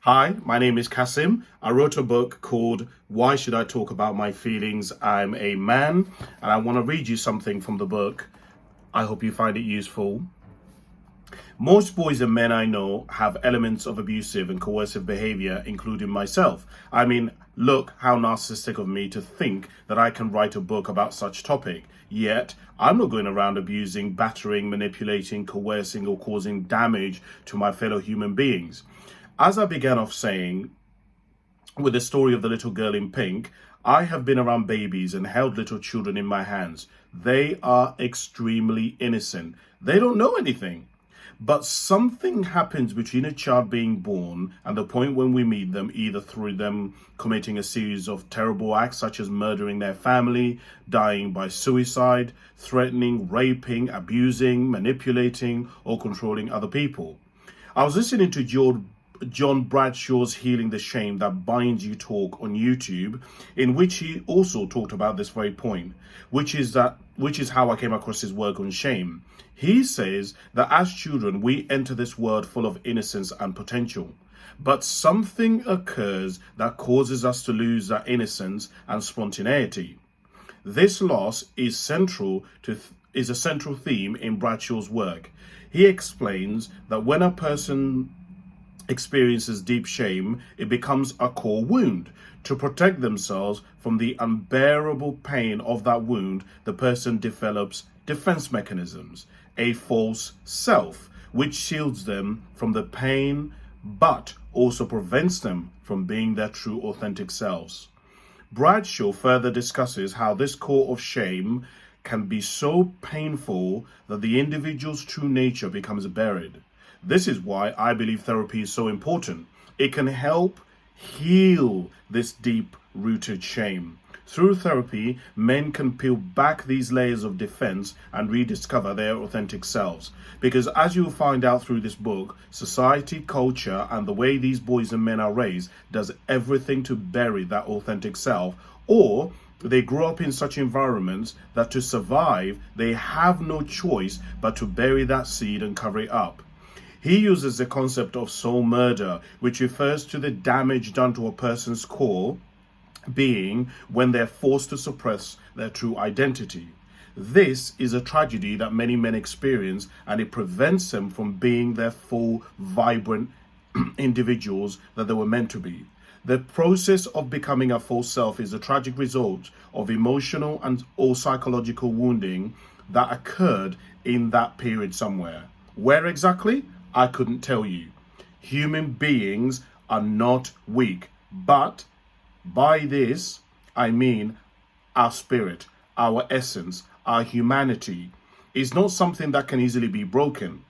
Hi, my name is Kasim. I wrote a book called Why Should I Talk About My Feelings? I'm a Man, and I want to read you something from the book. I hope you find it useful. Most boys and men I know have elements of abusive and coercive behavior, including myself. I mean, look how narcissistic of me to think that I can write a book about such topic. Yet, I'm not going around abusing, battering, manipulating, coercing, or causing damage to my fellow human beings. As I began off saying, with the story of the little girl in pink, I have been around babies and held little children in my hands. They are extremely innocent. They don't know anything. But something happens between a child being born and the point when we meet them, either through them committing a series of terrible acts such as murdering their family, dying by suicide, threatening, raping, abusing, manipulating, or controlling other people. I was listening to John Bradshaw's Healing the Shame That Binds You talk on YouTube, in which he also talked about this very point, which is how I came across his work on shame. He says that as children, we enter this world full of innocence and potential, but something occurs that causes us to lose that innocence and spontaneity. This loss is a central theme in Bradshaw's work. He explains that when a person experiences deep shame, it becomes a core wound. To protect themselves from the unbearable pain of that wound, the person develops defense mechanisms, a false self, which shields them from the pain, but also prevents them from being their true authentic selves. Bradshaw further discusses how this core of shame can be so painful that the individual's true nature becomes buried. This is why I believe therapy is so important. It can help heal this deep-rooted shame. Through therapy, men can peel back these layers of defense and rediscover their authentic selves. Because as you'll find out through this book, society, culture, and the way these boys and men are raised does everything to bury that authentic self, or they grow up in such environments that to survive, they have no choice but to bury that seed and cover it up. He uses the concept of soul murder, which refers to the damage done to a person's core being when they're forced to suppress their true identity. This is a tragedy that many men experience, and it prevents them from being their full, vibrant individuals that they were meant to be. The process of becoming a full self is a tragic result of emotional and or psychological wounding that occurred in that period somewhere. Where exactly? I couldn't tell you. Human beings are not weak, but by this, I mean our spirit, our essence, our humanity is not something that can easily be broken.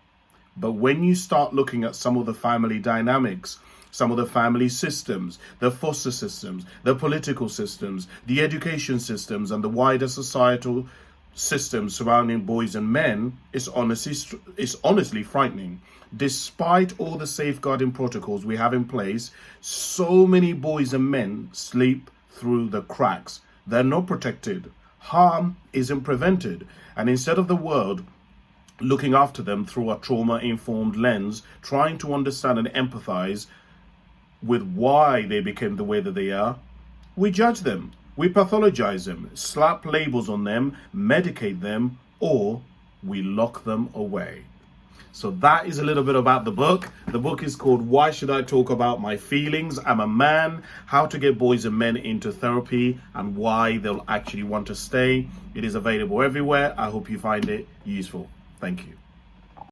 But when you start looking at some of the family dynamics, some of the family systems, the foster systems, the political systems, the education systems, and the wider societal systems surrounding boys and men, it's honestly frightening. Despite all the safeguarding protocols we have in place, so many boys and men slip through the cracks. They're not protected. Harm isn't prevented. And instead of the world looking after them through a trauma-informed lens, trying to understand and empathize with why they became the way that they are, we judge them. We pathologize them, slap labels on them, medicate them, or we lock them away. So that is a little bit about the book. The book is called Why Should I Talk About My Feelings? I'm a Man, How to Get Boys and Men into Therapy and Why They'll Actually Want to Stay. It is available everywhere. I hope you find it useful. Thank you.